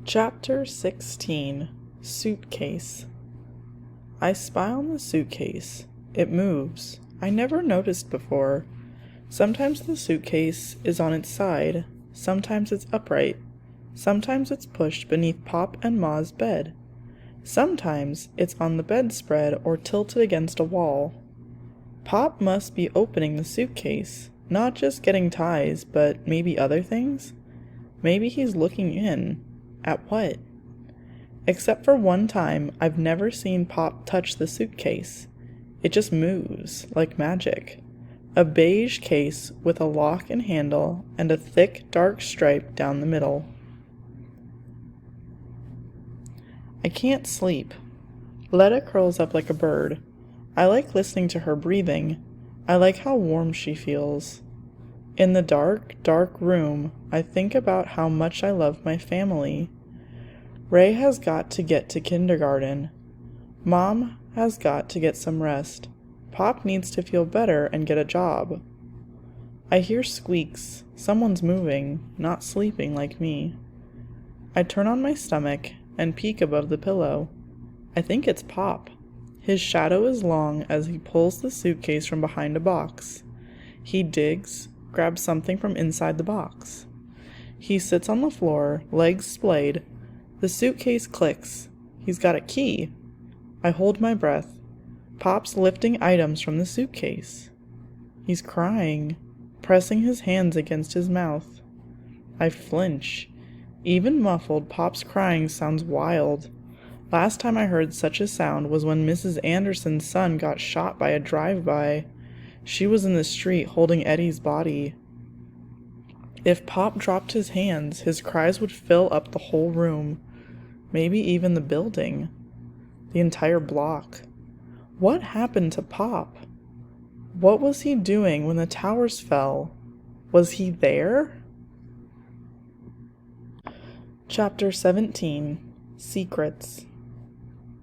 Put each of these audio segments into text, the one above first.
Chapter 16 Suitcase. I spy on the suitcase. It moves. I never noticed before. Sometimes the suitcase is on its side. Sometimes it's upright. Sometimes it's pushed beneath Pop and Ma's bed. Sometimes it's on the bedspread or tilted against a wall. Pop must be opening the suitcase, not just getting ties, but maybe other things? Maybe he's looking in. At what? Except for one time, I've never seen Pop touch the suitcase. It just moves, like magic. A beige case with a lock and handle and a thick, dark stripe down the middle. I can't sleep. Letta curls up like a bird. I like listening to her breathing. I like how warm she feels. In the dark, dark room, I think about how much I love my family. Ray has got to get to kindergarten. Mom has got to get some rest. Pop needs to feel better and get a job. I hear squeaks. Someone's moving, not sleeping like me. I turn on my stomach and peek above the pillow. I think it's Pop. His shadow is long as he pulls the suitcase from behind a box. He digs, grabs something from inside the box. He sits on the floor, legs splayed. The suitcase clicks. He's got a key. I hold my breath. Pop's lifting items from the suitcase. He's crying, pressing his hands against his mouth. I flinch. Even muffled, Pop's crying sounds wild. Last time I heard such a sound was when Mrs. Anderson's son got shot by a drive-by. She was in the street holding Eddie's body. If Pop dropped his hands, his cries would fill up the whole room. Maybe even the building. The entire block. What happened to Pop? What was he doing when the towers fell? Was he there? Chapter 17 Secrets.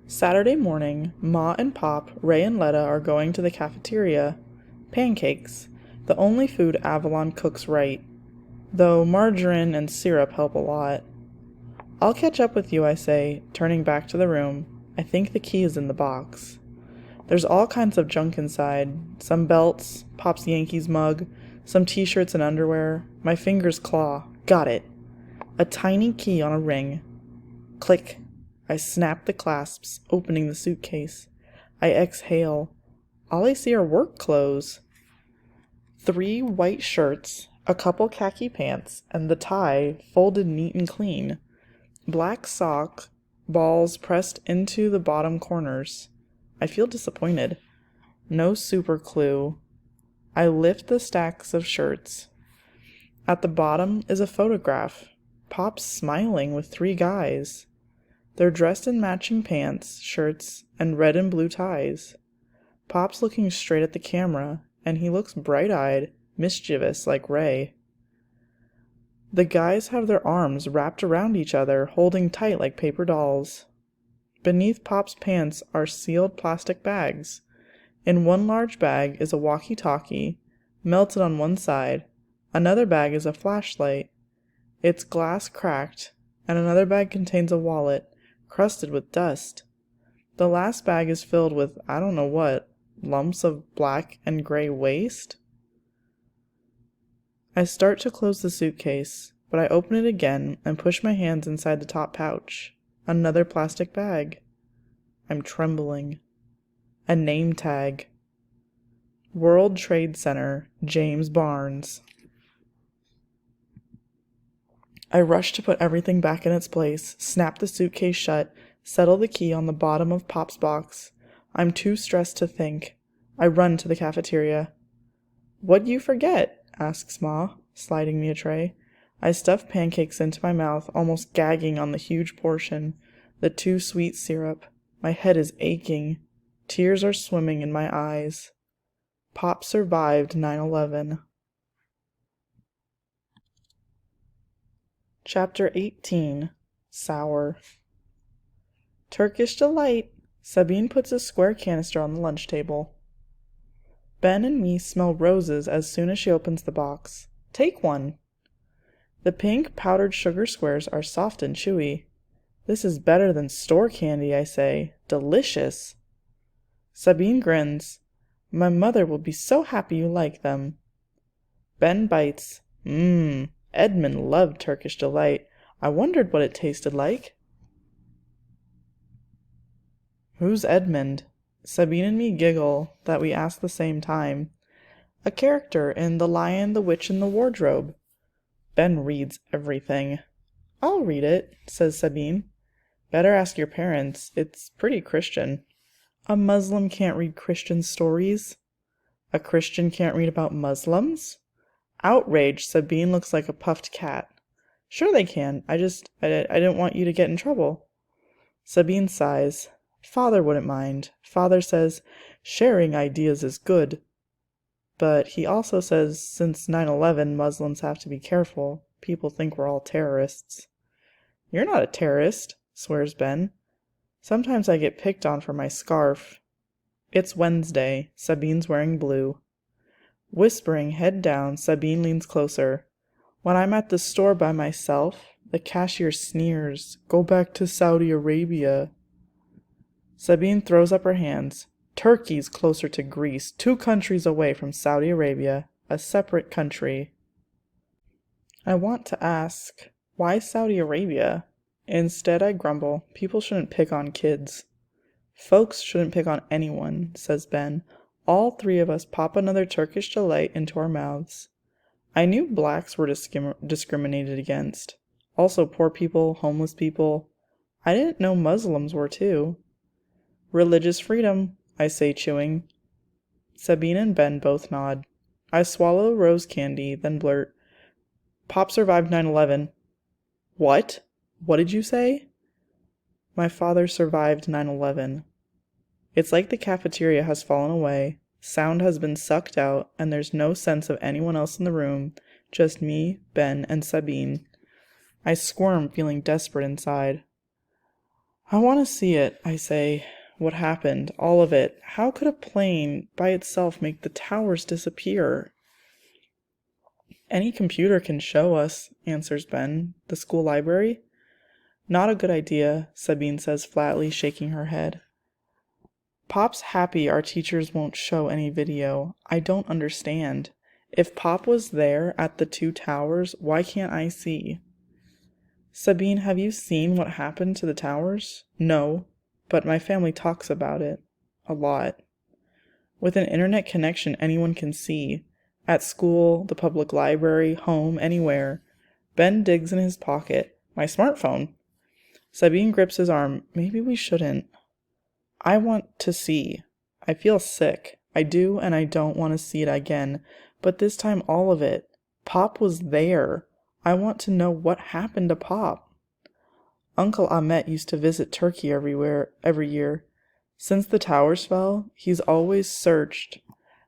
Saturday morning, Ma and Pop, Ray and Letta are going to the cafeteria. Pancakes, the only food Avalon cooks right, though margarine and syrup help a lot. I'll catch up with you, I say, turning back to the room. I think the key is in the box. There's all kinds of junk inside. Some belts, Pop's Yankees mug, some t-shirts and underwear. My fingers claw. Got it. A tiny key on a ring. Click. I snap the clasps, opening the suitcase. I exhale. All I see are work clothes. 3 white shirts, a couple khaki pants, and the tie folded neat and clean. Black sock balls pressed into the bottom corners. I feel disappointed. No super clue. I lift the stacks of shirts. At the bottom is a photograph. Pop's smiling with 3 guys. They're dressed in matching pants, shirts, and red and blue ties. Pop's looking straight at the camera, and he looks bright-eyed, mischievous like Ray. The guys have their arms wrapped around each other, holding tight like paper dolls. Beneath Pop's pants are sealed plastic bags. In one large bag is a walkie-talkie, melted on one side. Another bag is a flashlight. Its glass cracked, and another bag contains a wallet, crusted with dust. The last bag is filled with I don't know what, lumps of black and gray waste? I start to close the suitcase, but I open it again and push my hands inside the top pouch. Another plastic bag. I'm trembling. A name tag. World Trade Center, James Barnes. I rush to put everything back in its place, snap the suitcase shut, settle the key on the bottom of Pop's box. I'm too stressed to think. I run to the cafeteria. "What'd you forget?" asks Ma, sliding me a tray. I stuff pancakes into my mouth, almost gagging on the huge portion, the too sweet syrup. My head is aching. Tears are swimming in my eyes. Pop survived 9/11. Chapter 18 Sour. Turkish delight. Sabine puts a square canister on the lunch table. Ben and me smell roses as soon as she opens the box. Take one. The pink powdered sugar squares are soft and chewy. This is better than store candy, I say. Delicious. Sabine grins. My mother will be so happy you like them. Ben bites. Edmund loved Turkish Delight. I wondered what it tasted like. Who's Edmund? Sabine and me giggle that we ask the same time. A character in The Lion, the Witch, and the Wardrobe. Ben reads everything. I'll read it, says Sabine. Better ask your parents. It's pretty Christian. A Muslim can't read Christian stories. A Christian can't read about Muslims? Outraged, Sabine looks like a puffed cat. Sure they can. I didn't want you to get in trouble. Sabine sighs. Father wouldn't mind. Father says, sharing ideas is good. But he also says since 9/11, Muslims have to be careful. People think we're all terrorists. You're not a terrorist, swears Ben. Sometimes I get picked on for my scarf. It's Wednesday. Sabine's wearing blue. Whispering, head down, Sabine leans closer. When I'm at the store by myself, the cashier sneers, Go back to Saudi Arabia. Sabine throws up her hands. Turkey's closer to Greece, 2 countries away from Saudi Arabia, a separate country. I want to ask, why Saudi Arabia? Instead, I grumble, people shouldn't pick on kids. Folks shouldn't pick on anyone, says Ben. All 3 of us pop another Turkish Delight into our mouths. I knew blacks were discriminated against. Also poor people, homeless people. I didn't know Muslims were too. Religious freedom, I say, chewing. Sabine and Ben both nod. I swallow rose candy, then blurt, Pop survived 9/11. What? What did you say? My father survived 9/11. It's like the cafeteria has fallen away, sound has been sucked out, and there's no sense of anyone else in the room, just me, Ben, and Sabine. I squirm, feeling desperate inside. I want to see it, I say. What happened? All of it. How could a plane by itself make the towers disappear? Any computer can show us, answers Ben. The school library? Not a good idea, Sabine says flatly, shaking her head. Pop's happy our teachers won't show any video. I don't understand. If Pop was there at the 2 towers, why can't I see? Sabine, have you seen what happened to the towers? No, but my family talks about it. A lot. With an internet connection, anyone can see. At school, the public library, home, anywhere. Ben digs in his pocket. My smartphone. Sabine grips his arm. Maybe we shouldn't. I want to see. I feel sick. I do, and I don't want to see it again. But this time, all of it. Pop was there. I want to know what happened to Pop. Uncle Ahmet used to visit Turkey every year. Since the towers fell, he's always searched,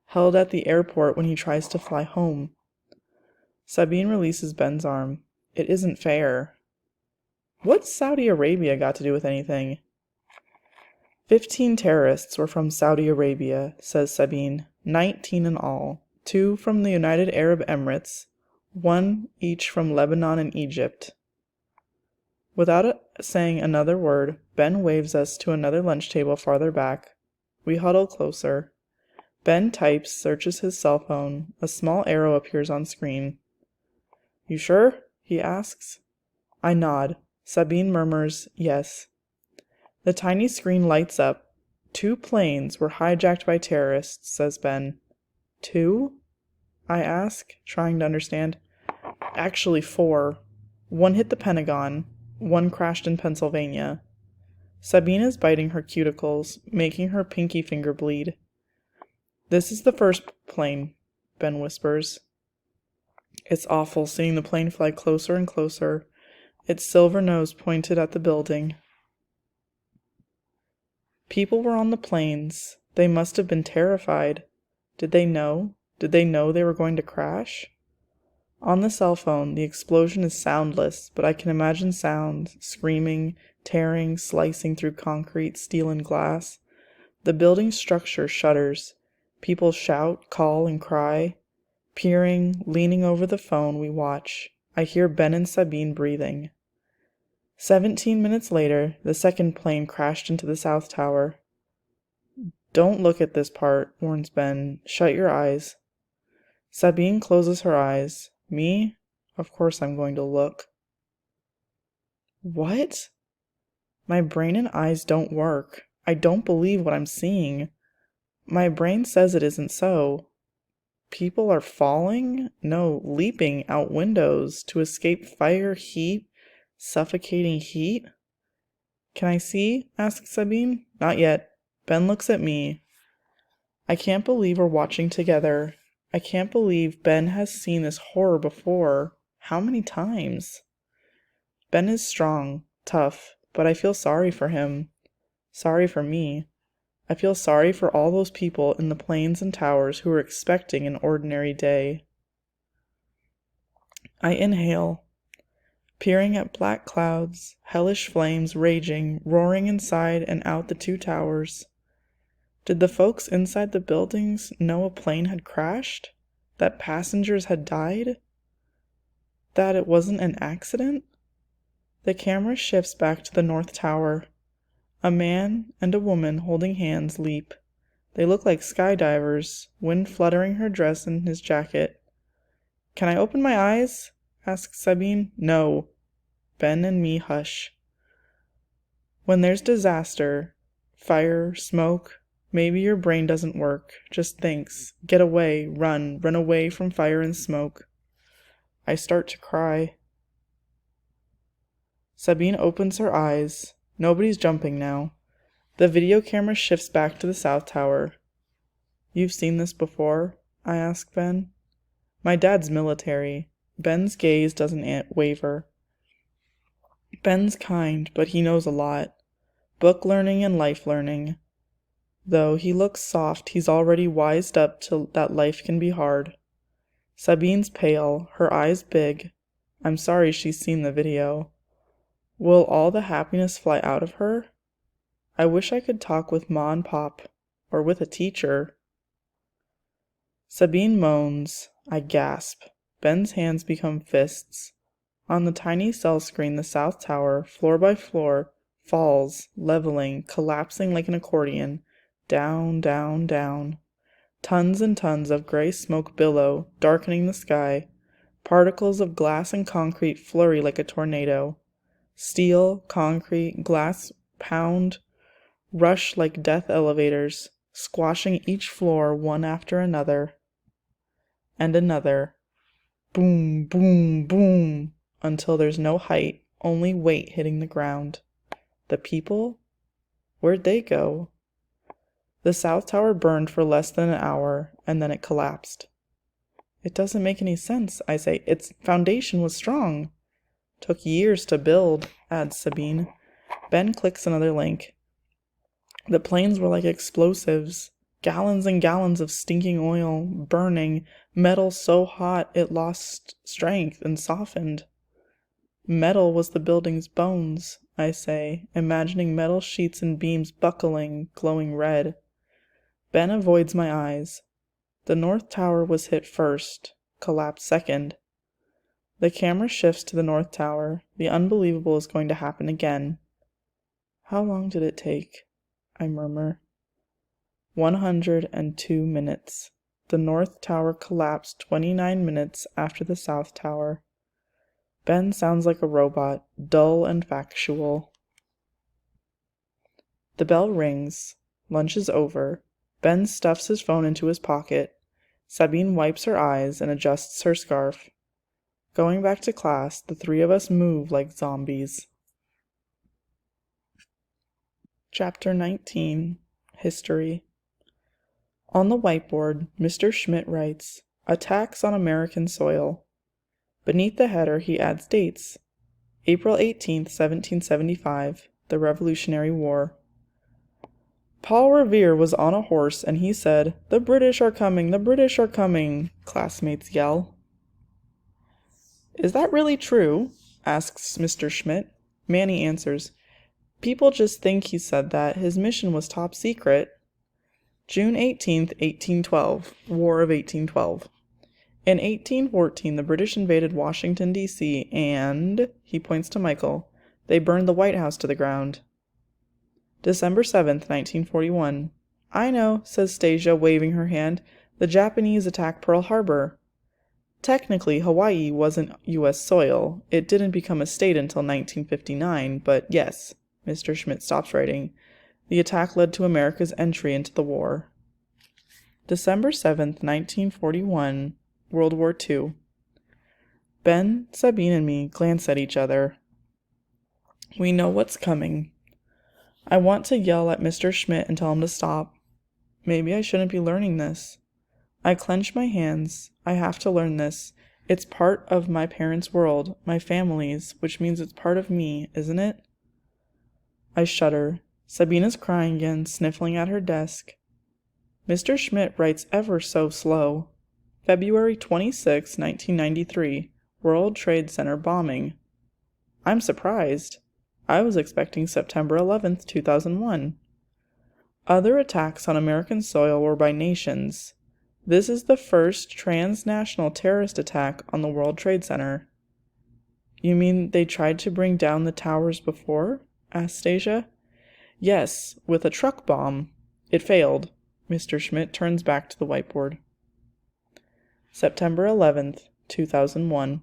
held at the airport when he tries to fly home. Sabine releases Ben's arm. It isn't fair. What's Saudi Arabia got to do with anything? 15 terrorists were from Saudi Arabia, says Sabine. 19 in all. 2 from the United Arab Emirates, 1 each from Lebanon and Egypt. Without saying another word, Ben waves us to another lunch table farther back. We huddle closer. Ben types, searches his cell phone. A small arrow appears on screen. You sure? He asks. I nod. Sabine murmurs, yes. The tiny screen lights up. 2 planes were hijacked by terrorists, says Ben. 2? I ask, trying to understand. Actually 4. 1 hit the Pentagon. 1 crashed in Pennsylvania. Sabine is biting her cuticles, making her pinky finger bleed. This is the first plane, Ben whispers. It's awful seeing the plane fly closer and closer, its silver nose pointed at the building. People were on the planes. They must have been terrified. Did they know? Did they know they were going to crash? On the cell phone, the explosion is soundless, but I can imagine sounds, screaming, tearing, slicing through concrete, steel, and glass. The building's structure shudders. People shout, call, and cry. Peering, leaning over the phone, we watch. I hear Ben and Sabine breathing. 17 minutes later, the second plane crashed into the South Tower. "Don't look at this part," warns Ben. "Shut your eyes." Sabine closes her eyes. Me? Of course I'm going to look. What? My brain and eyes don't work. I don't believe what I'm seeing. My brain says it isn't so. People are falling? No, leaping out windows to escape fire, heat, suffocating heat? "Can I see?" asks Sabine. "Not yet." Ben looks at me. I can't believe we're watching together. I can't believe Ben has seen this horror before. How many times? Ben is strong, tough, but I feel sorry for him. Sorry for me. I feel sorry for all those people in the planes and towers who are expecting an ordinary day. I inhale, peering at black clouds, hellish flames raging, roaring inside and out the two towers. Did the folks inside the buildings know a plane had crashed? That passengers had died? That it wasn't an accident? The camera shifts back to the North Tower. A man and a woman holding hands leap. They look like skydivers, wind fluttering her dress and his jacket. "Can I open my eyes?" asks Sabine. "No." Ben and me hush. When there's disaster, fire, smoke, maybe your brain doesn't work, just thinks, get away, run away from fire and smoke. I start to cry. Sabine opens her eyes. Nobody's jumping now. The video camera shifts back to the South Tower. "You've seen this before?" I ask Ben. My dad's military. Ben's gaze doesn't waver. Ben's kind, but he knows a lot. Book learning and life learning. Though he looks soft, he's already wised up to that life can be hard. Sabine's pale, her eyes big. I'm sorry she's seen the video. Will all the happiness fly out of her? I wish I could talk with Ma and Pop, or with a teacher. Sabine moans. I gasp. Ben's hands become fists. On the tiny cell screen, the South Tower, floor by floor, falls, leveling, collapsing like an accordion. Down, down, down. Tons and tons of gray smoke billow, darkening the sky. Particles of glass and concrete flurry like a tornado. Steel, concrete, glass pound, rush like death elevators, squashing each floor one after another. And another. Boom, boom, boom, until there's no height, only weight hitting the ground. The people? Where'd they go? The South Tower burned for less than an hour, and then it collapsed. It doesn't make any sense, I say. Its foundation was strong. Took years to build, adds Sabine. Ben clicks another link. The planes were like explosives. Gallons and gallons of stinking oil, burning, metal so hot it lost strength and softened. Metal was the building's bones, I say, imagining metal sheets and beams buckling, glowing red. Ben avoids my eyes. The North Tower was hit first, collapsed second. The camera shifts to the North Tower. The unbelievable is going to happen again. How long did it take? I murmur. 102 minutes. The North Tower collapsed 29 minutes after the South Tower. Ben sounds like a robot, dull and factual. The bell rings. Lunch is over. Ben stuffs his phone into his pocket. Sabine wipes her eyes and adjusts her scarf. Going back to class, the three of us move like zombies. Chapter 19. History. On the whiteboard, Mr. Schmidt writes, "Attacks on American soil." Beneath the header, he adds dates. April 18th, 1775, the Revolutionary War. Paul Revere was on a horse, and he said, "The British are coming, the British are coming," classmates yell. "Is that really true?" asks Mr. Schmidt. Manny answers, "People just think he said that. His mission was top secret." June 18th, 1812, War of 1812. In 1814, the British invaded Washington, D.C., and, he points to Michael, They burned the White House to the ground. December 7th, 1941. I know, says Stasia, waving her hand. The Japanese attacked Pearl Harbor. Technically, Hawaii wasn't U.S. soil. It didn't become a state until 1959, but yes, Mr. Schmidt stops writing. The attack led to America's entry into the war. December 7th, 1941, World War II. Ben, Sabine, and me glance at each other. We know what's coming. I want to yell at Mr. Schmidt and tell him to stop. Maybe I shouldn't be learning this. I clench my hands. I have to learn this. It's part of my parents' world, my family's, which means it's part of me, isn't it? I shudder. Sabine is crying again, sniffling at her desk. Mr. Schmidt writes ever so slow. February 26, 1993, World Trade Center bombing. I'm surprised. I was expecting September 11th, 2001. Other attacks on American soil were by nations. This is the first transnational terrorist attack on the World Trade Center. You mean they tried to bring down the towers before? Asked Stasia. Yes, with a truck bomb. It failed. Mr. Schmidt turns back to the whiteboard. September 11th, 2001.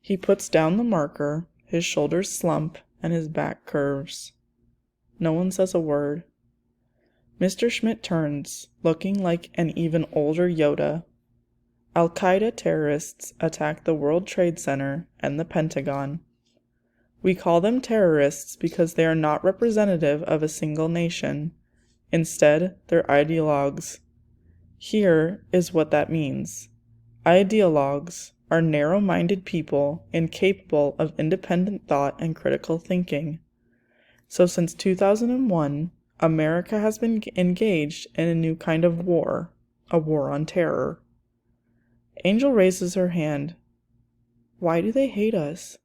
He puts down the marker, his shoulders slump, and his back curves. No one says a word. Mr. Schmidt turns, looking like an even older Yoda. Al-Qaeda terrorists attacked the World Trade Center and the Pentagon. We call them terrorists because they are not representative of a single nation. Instead, they're ideologues. Here is what that means. Ideologues are narrow-minded people incapable of independent thought and critical thinking. So since 2001, America has been engaged in a new kind of war, a war on terror. Angel raises her hand. Why do they hate us?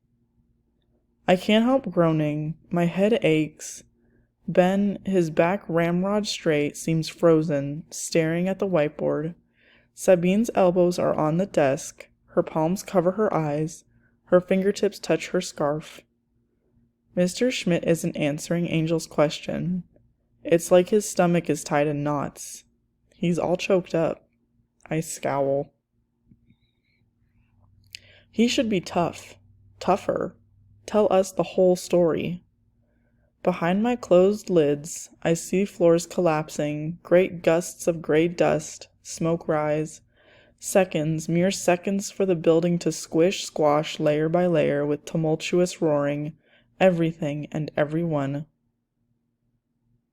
I can't help groaning. My head aches. Ben, his back ramrod straight, seems frozen, staring at the whiteboard. Sabine's elbows are on the desk. Her palms cover her eyes. Her fingertips touch her scarf. Mr. Schmidt isn't answering Angel's question. It's like his stomach is tied in knots. He's all choked up. I scowl. He should be tough. Tougher. Tell us the whole story. Behind my closed lids, I see floors collapsing, great gusts of gray dust, smoke rise. Seconds, mere seconds for the building to squish, squash layer by layer with tumultuous roaring, everything and everyone.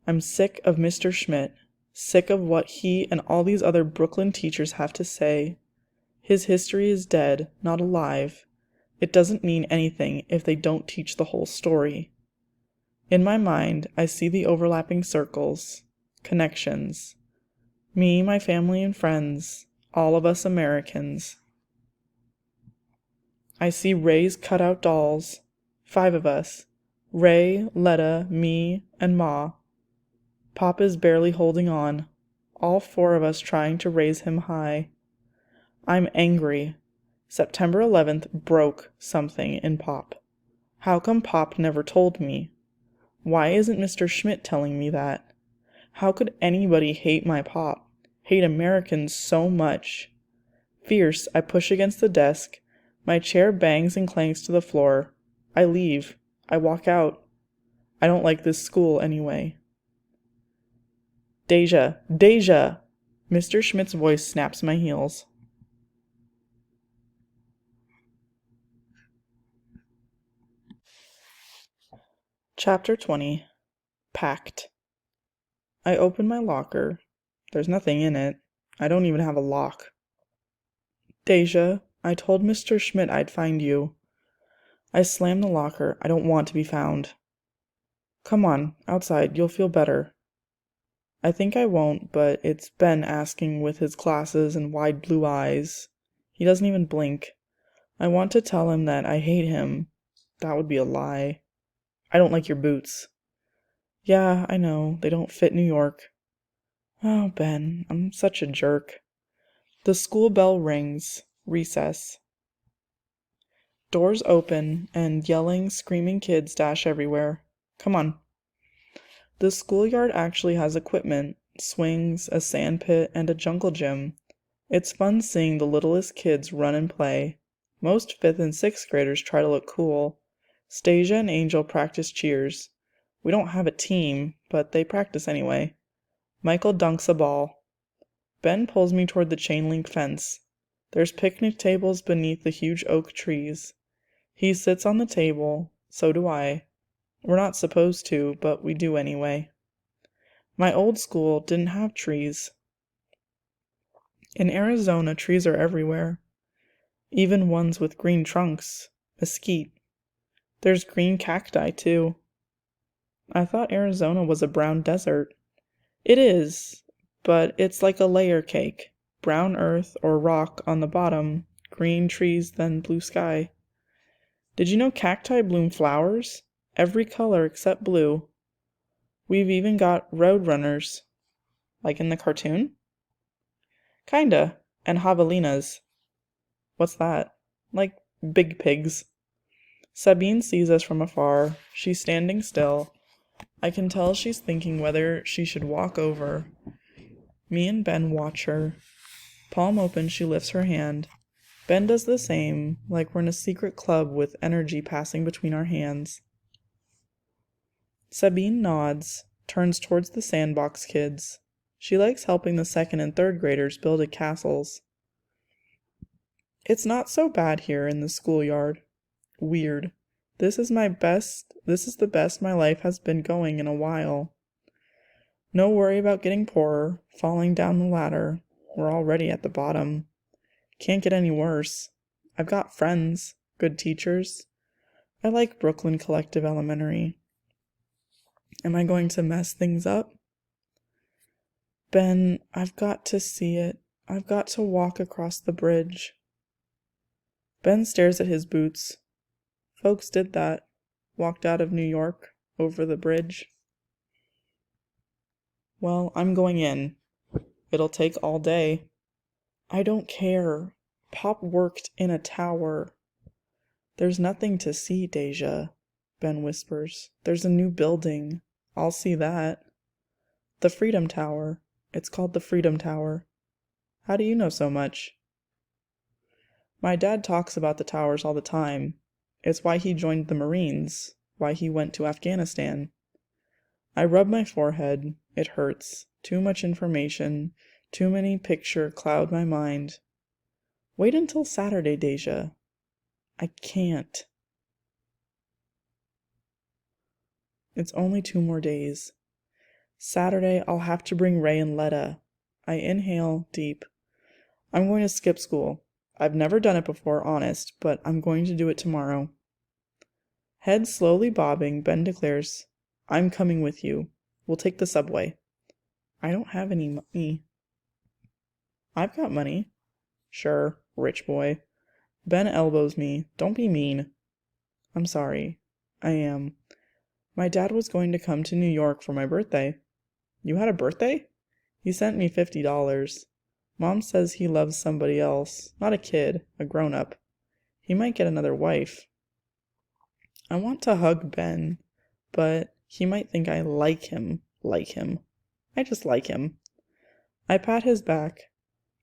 I'm sick of Mr. Schmidt, sick of what he and all these other Brooklyn teachers have to say. His history is dead, not alive. It doesn't mean anything if they don't teach the whole story. In my mind, I see the overlapping circles, connections. Me, my family and friends, all of us Americans. I see Ray's cutout dolls, 5 of us, Ray, Letta, me, and Ma. Pop is barely holding on, all 4 of us trying to raise him high. I'm angry. September 11th broke something in Pop. How come Pop never told me? Why isn't Mr. Schmidt telling me that? How could anybody hate my Pop, hate Americans so much? Fierce, I push against the desk. My chair bangs and clanks to the floor. I leave. I walk out. I don't like this school anyway. Deja! Deja! Mr. Schmidt's voice snaps my heels. Chapter 20. Packed. I open my locker. There's nothing in it. I don't even have a lock. Deja, I told Mr. Schmidt I'd find you. I slam the locker. I don't want to be found. Come on, outside. You'll feel better. I think I won't, but it's Ben asking with his glasses and wide blue eyes. He doesn't even blink. I want to tell him that I hate him. That would be a lie. I don't like your boots. Yeah, I know. They don't fit New York. Oh, Ben, I'm such a jerk. The school bell rings. Recess. Doors open, and yelling, screaming kids dash everywhere. Come on. The schoolyard actually has equipment, swings, a sand pit, and a jungle gym. It's fun seeing the littlest kids run and play. Most 5th and 6th graders try to look cool. Stasia and Angel practice cheers. We don't have a team, but they practice anyway. Michael dunks a ball. Ben pulls me toward the chain link fence. There's picnic tables beneath the huge oak trees. He sits on the table, so do I. We're not supposed to, but we do anyway. My old school didn't have trees. In Arizona, trees are everywhere. Even ones with green trunks. Mesquite. There's green cacti, too. I thought Arizona was a brown desert. It is, but it's like a layer cake. Brown earth or rock on the bottom, green trees, then blue sky. Did you know cacti bloom flowers? Every color except blue. We've even got roadrunners. Like in the cartoon? Kinda. And javelinas. What's that? Like big pigs. Sabine sees us from afar. She's standing still. I can tell she's thinking whether she should walk over. Me and Ben watch her. Palm open, she lifts her hand. Ben does the same, like we're in a secret club with energy passing between our hands. Sabine nods, turns towards the sandbox kids. She likes helping the 2nd and 3rd graders build castles. It's not so bad here in the schoolyard. Weird. This is the best my life has been going in a while. No worry about getting poorer, falling down the ladder. We're already at the bottom. Can't get any worse. I've got friends, good teachers. I like Brooklyn Collective Elementary. Am I going to mess things up? Ben, I've got to see it. I've got to walk across the bridge. Ben stares at his boots. Folks did that. Walked out of New York, over the bridge. Well, I'm going in. It'll take all day. I don't care. Pop worked in a tower. There's nothing to see, Deja, Ben whispers. There's a new building. I'll see that. The Freedom Tower. It's called the Freedom Tower. How do you know so much? My dad talks about the towers all the time. It's why he joined the Marines, why he went to Afghanistan. I rub my forehead. It hurts. Too much information. Too many pictures cloud my mind. Wait until Saturday, Deja. I can't. It's only 2 more days. Saturday, I'll have to bring Ray and Letta. I inhale deep. I'm going to skip school. I've never done it before, honest, but I'm going to do it tomorrow. Head slowly bobbing, Ben declares, I'm coming with you. We'll take the subway. I don't have any money. I've got money. Sure, rich boy. Ben elbows me. Don't be mean. I'm sorry. I am. My dad was going to come to New York for my birthday. You had a birthday? He sent me $50. Mom says he loves somebody else. Not a kid, a grown-up. He might get another wife. I want to hug Ben, but he might think I like him. I just like him. I pat his back.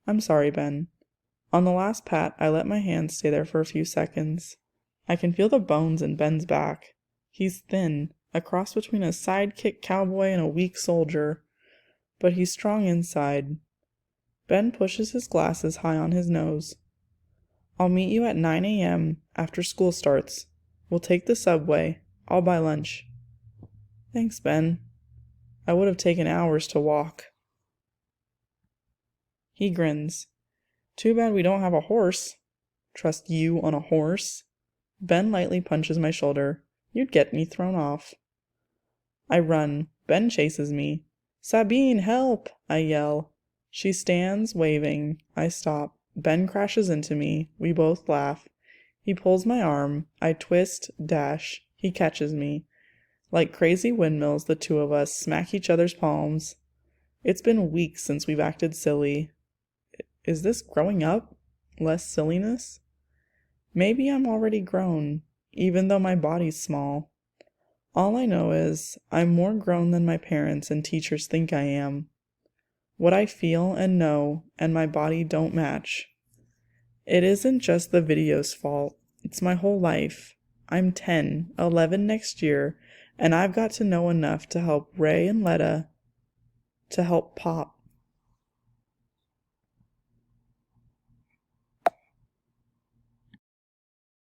I'm sorry, Ben. On the last pat, I let my hand stay there for a few seconds. I can feel the bones in Ben's back. He's thin, a cross between a sidekick cowboy and a weak soldier, but he's strong inside. Ben pushes his glasses high on his nose. I'll meet you at 9 a.m. after school starts. We'll take the subway. I'll buy lunch. Thanks, Ben. I would have taken hours to walk. He grins. Too bad we don't have a horse. Trust you on a horse? Ben lightly punches my shoulder. You'd get me thrown off. I run. Ben chases me. Sabine, help! I yell. She stands, waving. I stop. Ben crashes into me. We both laugh. He pulls my arm. I twist, dash. He catches me. Like crazy windmills, the two of us smack each other's palms. It's been weeks since we've acted silly. Is this growing up? Less silliness? Maybe I'm already grown, even though my body's small. All I know is I'm more grown than my parents and teachers think I am. What I feel and know and my body don't match. It isn't just the video's fault, it's my whole life. I'm 10, 11 next year, and I've got to know enough to help Ray and Letta, to help Pop.